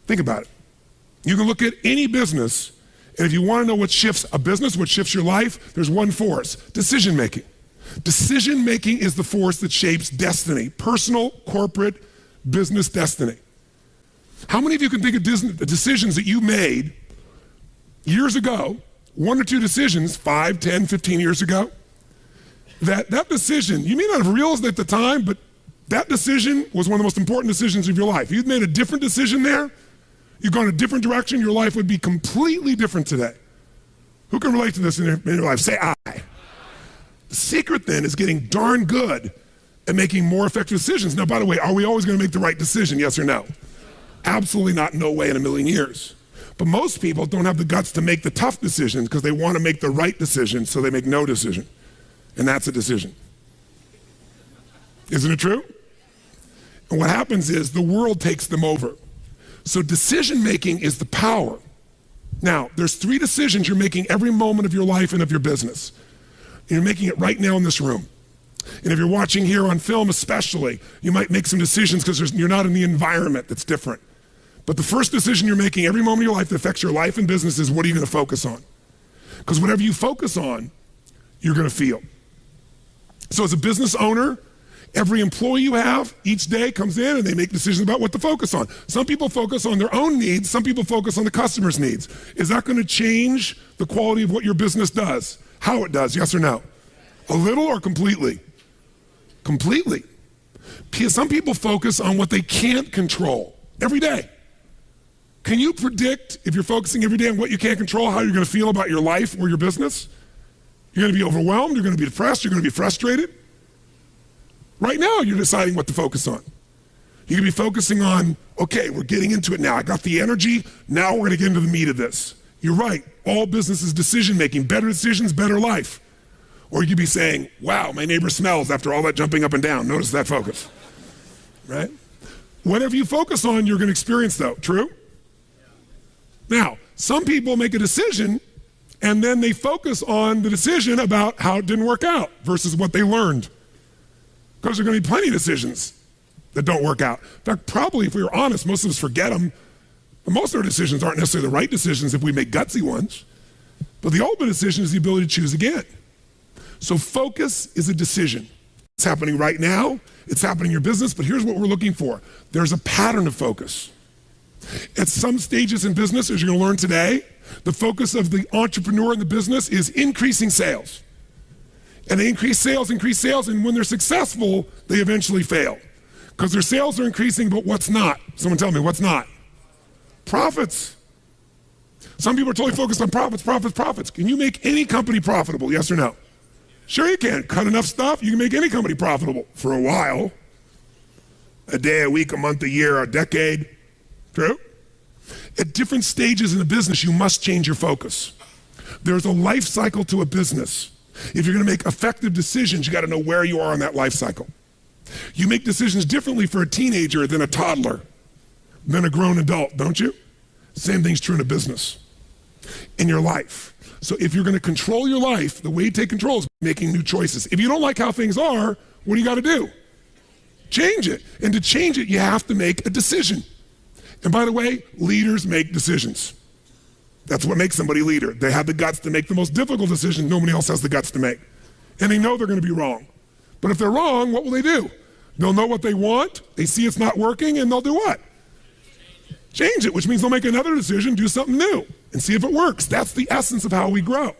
Think about it. You can look at any business, and if you want to know what shifts a business, what shifts your life, there's one force: decision-making. Decision-making is the force that shapes destiny, personal, corporate, business destiny. How many of you can think of decisions that you made years ago, 1 or 2 decisions, 5, 10, 15 years ago, that decision, you may not have realized it at the time, but that decision was one of the most important decisions of your life. If you'd made a different decision there, you've gone a different direction, your life would be completely different today. Who can relate to this in your life? Say I. The secret then is getting darn good at making more effective decisions. Now, by the way, are we always going to make the right decision, yes or no? Absolutely not, no way in a million years. But most people don't have the guts to make the tough decisions because they want to make the right decision, so they make no decision. And that's a decision. Isn't it true? And what happens is the world takes them over. So decision-making is the power. Now, there's 3 decisions you're making every moment of your life and of your business. And you're making it right now in this room. And if you're watching here on film especially, you might make some decisions because you're not in the environment that's different. But the first decision you're making every moment of your life that affects your life and business is, what are you going to focus on? Because whatever you focus on, you're going to feel. So as a business owner, every employee you have each day comes in and they make decisions about what to focus on. Some people focus on their own needs, some people focus on the customer's needs. Is that going to change the quality of what your business does? How it does, yes or no? A little or completely? Completely. Some people focus on what they can't control every day. Can you predict, if you're focusing every day on what you can't control, how you're going to feel about your life or your business? You're going to be overwhelmed, you're going to be depressed, you're going to be frustrated. Right now, you're deciding what to focus on. You can be focusing on, okay, we're getting into it now. I got the energy, now we're going to get into the meat of this. You're right, all business is decision-making. Better decisions, better life. Or you could be saying, wow, my neighbor smells after all that jumping up and down. Notice that focus, right? Whatever you focus on, you're going to experience though, true? Now, some people make a decision and then they focus on the decision about how it didn't work out versus what they learned. Because there are going to be plenty of decisions that don't work out. In fact, probably if we were honest, most of us forget them. But most of our decisions aren't necessarily the right decisions if we make gutsy ones. But the ultimate decision is the ability to choose again. So focus is a decision. It's happening right now. It's happening in your business. But here's what we're looking for. There's a pattern of focus. At some stages in business, as you're going to learn today, the focus of the entrepreneur in the business is increasing sales. And they increase sales, and when they're successful, they eventually fail. Because their sales are increasing, but what's not? Someone tell me, what's not? Profits. Some people are totally focused on profits. Can you make any company profitable, yes or no? Sure you can. Cut enough stuff, you can make any company profitable for a while. A day, a week, a month, a year, a decade. True? At different stages in the business, you must change your focus. There's a life cycle to a business. If you're going to make effective decisions, you got to know where you are on that life cycle. You make decisions differently for a teenager than a toddler, than a grown adult, don't you? Same thing's true in a business, in your life. So if you're going to control your life, the way you take control is making new choices. If you don't like how things are, what do you got to do? Change it. And to change it, you have to make a decision. And by the way, leaders make decisions. That's what makes somebody a leader. They have the guts to make the most difficult decision nobody else has the guts to make. And they know they're going to be wrong. But if they're wrong, what will they do? They'll know what they want, they see it's not working, and they'll do what? Change it, which means they'll make another decision, do something new, and see if it works. That's the essence of how we grow.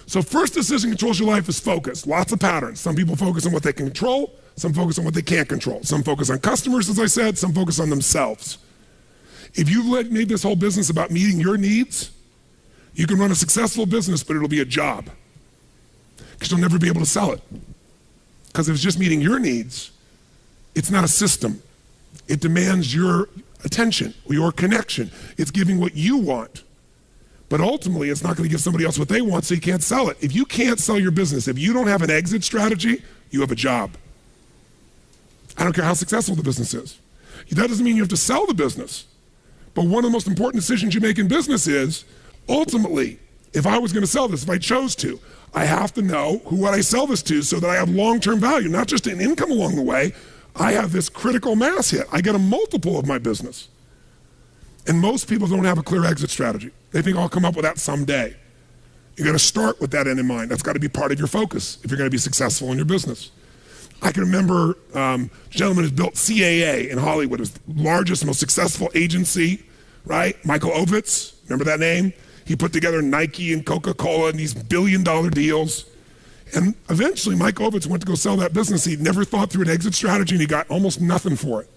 So first decision controls your life is focus. Lots of patterns. Some people focus on what they can control, some focus on what they can't control. Some focus on customers, as I said, some focus on themselves. If you've made this whole business about meeting your needs, you can run a successful business, but it'll be a job. Because you'll never be able to sell it. Because if it's just meeting your needs, it's not a system. It demands your attention, your connection. It's giving what you want. But ultimately, it's not going to give somebody else what they want, so you can't sell it. If you can't sell your business, if you don't have an exit strategy, you have a job. I don't care how successful the business is. That doesn't mean you have to sell the business. But one of the most important decisions you make in business is, ultimately, if I was going to sell this, if I chose to, I have to know who would I sell this to so that I have long-term value, not just an income along the way. I have this critical mass hit. I get a multiple of my business. And most people don't have a clear exit strategy. They think I'll come up with that someday. You got to start with that end in mind. That's got to be part of your focus if you're going to be successful in your business. I can remember a gentleman who's built CAA in Hollywood. It was the largest, most successful agency, right? Michael Ovitz, remember that name? He put together Nike and Coca-Cola and these billion-dollar deals. And eventually, Mike Ovitz went to go sell that business. He never thought through an exit strategy, and he got almost nothing for it.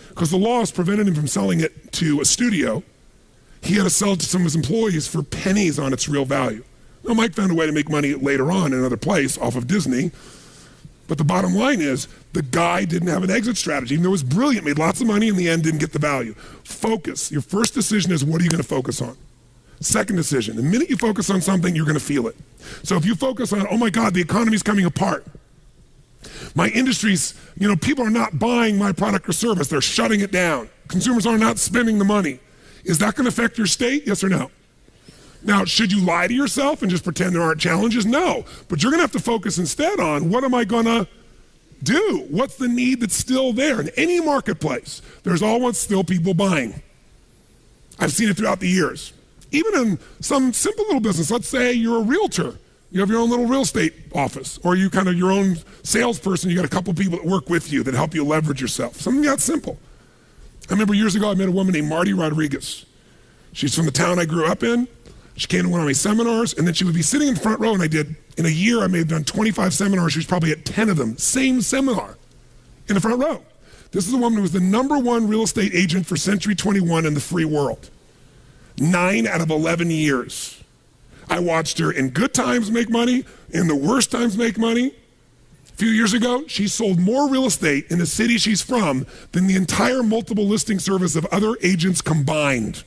Because the laws prevented him from selling it to a studio. He had to sell it to some of his employees for pennies on its real value. Now, Mike found a way to make money later on in another place off of Disney. But the bottom line is, the guy didn't have an exit strategy. Even though it was brilliant, made lots of money, in the end didn't get the value. Focus. Your first decision is, what are you going to focus on? Second decision, the minute you focus on something, you're going to feel it. So if you focus on, oh my God, the economy's coming apart. My industry's, people are not buying my product or service. They're shutting it down. Consumers are not spending the money. Is that going to affect your state? Yes or no? Now, should you lie to yourself and just pretend there aren't challenges? No. But you're going to have to focus instead on, what am I going to do? What's the need that's still there? In any marketplace, there's always still people buying. I've seen it throughout the years. Even in some simple little business, let's say you're a realtor. You have your own little real estate office, or you kind of your own salesperson. You got a couple people that work with you that help you leverage yourself. Something that simple. I remember years ago, I met a woman named Marty Rodriguez. She's from the town I grew up in. She came to one of my seminars, and then she would be sitting in the front row, and in a year, I may have done 25 seminars. She was probably at 10 of them, same seminar, in the front row. This is a woman who was the #1 real estate agent for Century 21 in the free world. 9 out of 11 years. I watched her in good times make money, in the worst times make money. A few years ago, she sold more real estate in the city she's from than the entire multiple listing service of other agents combined.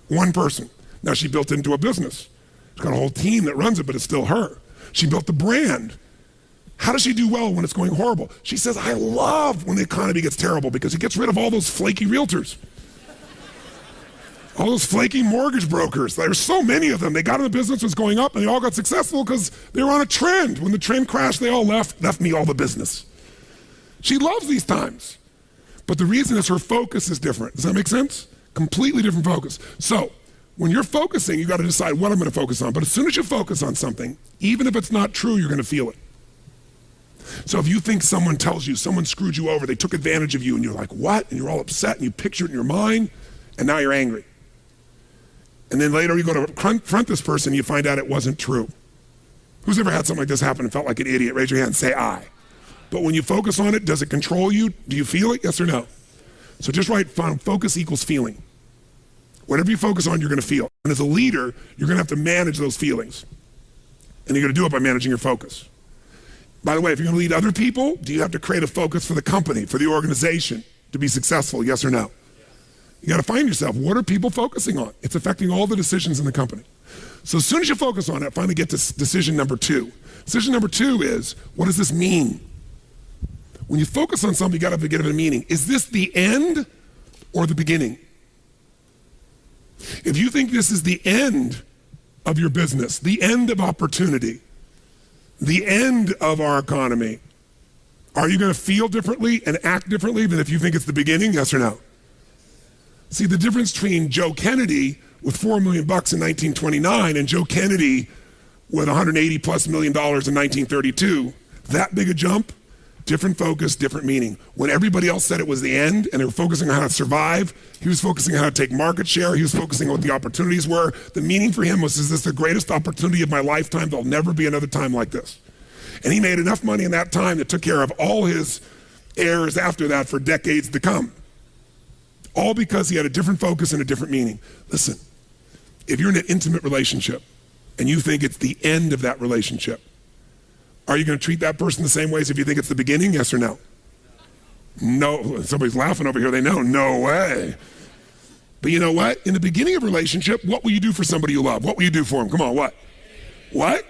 One person. Now she built it into a business. She's got a whole team that runs it, but it's still her. She built the brand. How does she do well when it's going horrible? She says, I love when the economy gets terrible because it gets rid of all those flaky realtors. All those flaky mortgage brokers. There's so many of them. They got in the business, was going up, and they all got successful because they were on a trend. When the trend crashed, they all left me all the business. She loves these times. But the reason is her focus is different. Does that make sense? Completely different focus. So when you're focusing, you got to decide what I'm going to focus on. But as soon as you focus on something, even if it's not true, you're going to feel it. So if you think someone tells you, someone screwed you over, they took advantage of you, and you're like, what? And you're all upset, and you picture it in your mind, and now you're angry. And then later you go to confront this person and you find out it wasn't true. Who's ever had something like this happen and felt like an idiot? Raise your hand and say I. But when you focus on it, does it control you? Do you feel it? Yes or no? So just write focus equals feeling. Whatever you focus on, you're going to feel. And as a leader, you're going to have to manage those feelings. And you're going to do it by managing your focus. By the way, if you're going to lead other people, do you have to create a focus for the company, for the organization to be successful? Yes or no? You got to find yourself, what are people focusing on? It's affecting all the decisions in the company. So as soon as you focus on it, finally get to decision number 2. Decision number 2 is, what does this mean? When you focus on something, you got to give it a meaning. Is this the end or the beginning? If you think this is the end of your business, the end of opportunity, the end of our economy, are you going to feel differently and act differently than if you think it's the beginning? Yes or no? See, the difference between Joe Kennedy with $4 million in 1929 and Joe Kennedy with $180+ million in 1932, that big a jump, different focus, different meaning. When everybody else said it was the end and they were focusing on how to survive, he was focusing on how to take market share, he was focusing on what the opportunities were. The meaning for him was, is this the greatest opportunity of my lifetime? There'll never be another time like this. And he made enough money in that time that took care of all his heirs after that for decades to come. All because he had a different focus and a different meaning. Listen, if you're in an intimate relationship and you think it's the end of that relationship, are you going to treat that person the same way as if you think it's the beginning? Yes or no? No. Somebody's laughing over here. They know. No way. But you know what? In the beginning of a relationship, what will you do for somebody you love? What will you do for them? Come on, what? What?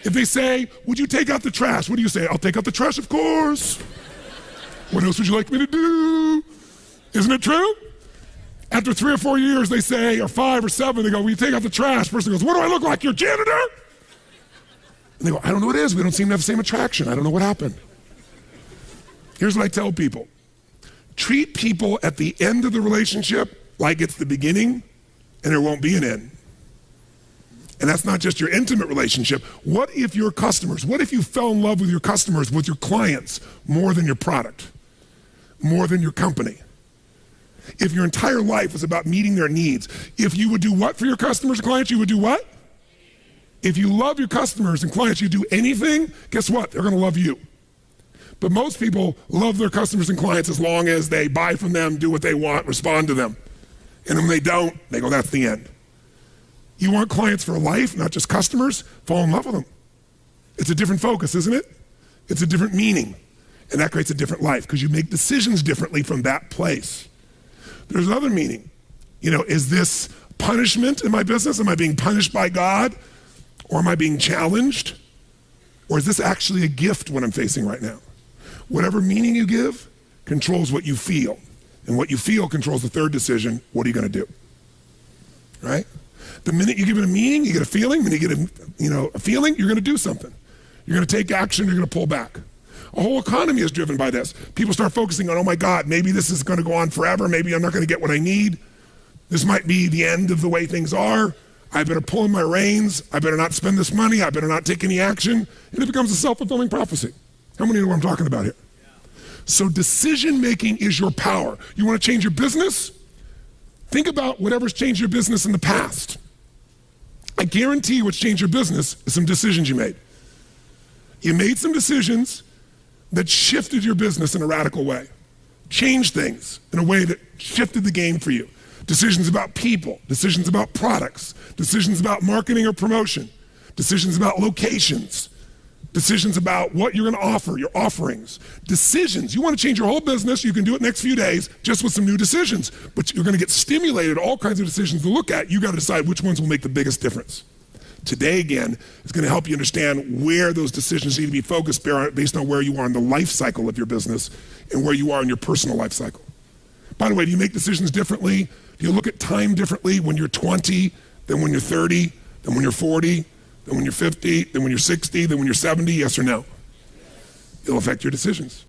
If they say, would you take out the trash? What do you say? I'll take out the trash, of course. What else would you like me to do? Isn't it true? After 3 or 4 years, they say, or 5 or 7, they go, will you take out the trash? Person goes, what do I look like, your janitor? And they go, I don't know what it is. We don't seem to have the same attraction. I don't know what happened. Here's what I tell people. Treat people at the end of the relationship like it's the beginning and there won't be an end. And that's not just your intimate relationship. What if your customers, what if you fell in love with your customers, with your clients, more than your product, more than your company? If your entire life was about meeting their needs, if you would do what for your customers and clients, you would do what? If you love your customers and clients, you do anything, guess what? They're gonna love you. But most people love their customers and clients as long as they buy from them, do what they want, respond to them. And when they don't, they go, that's the end. You want clients for life, not just customers? Fall in love with them. It's a different focus, isn't it? It's a different meaning. And that creates a different life because you make decisions differently from that place. There's another meaning. You know, is this punishment in my business? Am I being punished by God? Or am I being challenged? Or is this actually a gift what I'm facing right now? Whatever meaning you give controls what you feel. And what you feel controls the third decision. What are you going to do? Right? The minute you give it a meaning, you get a feeling. When you get a feeling, you're going to do something. You're going to take action. You're going to pull back. A whole economy is driven by this. People start focusing on, oh my God, maybe this is going to go on forever. Maybe I'm not going to get what I need. This might be the end of the way things are. I better pull in my reins. I better not spend this money. I better not take any action. And it becomes a self-fulfilling prophecy. How many know what I'm talking about here? So decision-making is your power. You want to change your business? Think about whatever's changed your business in the past. I guarantee what's changed your business is some decisions you made. You made some decisions that shifted your business in a radical way, changed things in a way that shifted the game for you. Decisions about people, decisions about products, decisions about marketing or promotion, decisions about locations, decisions about what you're going to offer, your offerings, decisions. You want to change your whole business, you can do it next few days just with some new decisions, but you're going to get stimulated, all kinds of decisions to look at. You got to decide which ones will make the biggest difference. Today, again, is going to help you understand where those decisions need to be focused based on where you are in the life cycle of your business and where you are in your personal life cycle. By the way, do you make decisions differently? Do you look at time differently when you're 20 than when you're 30, than when you're 40, than when you're 50, than when you're 60, than when you're 70? Yes or no? It'll affect your decisions.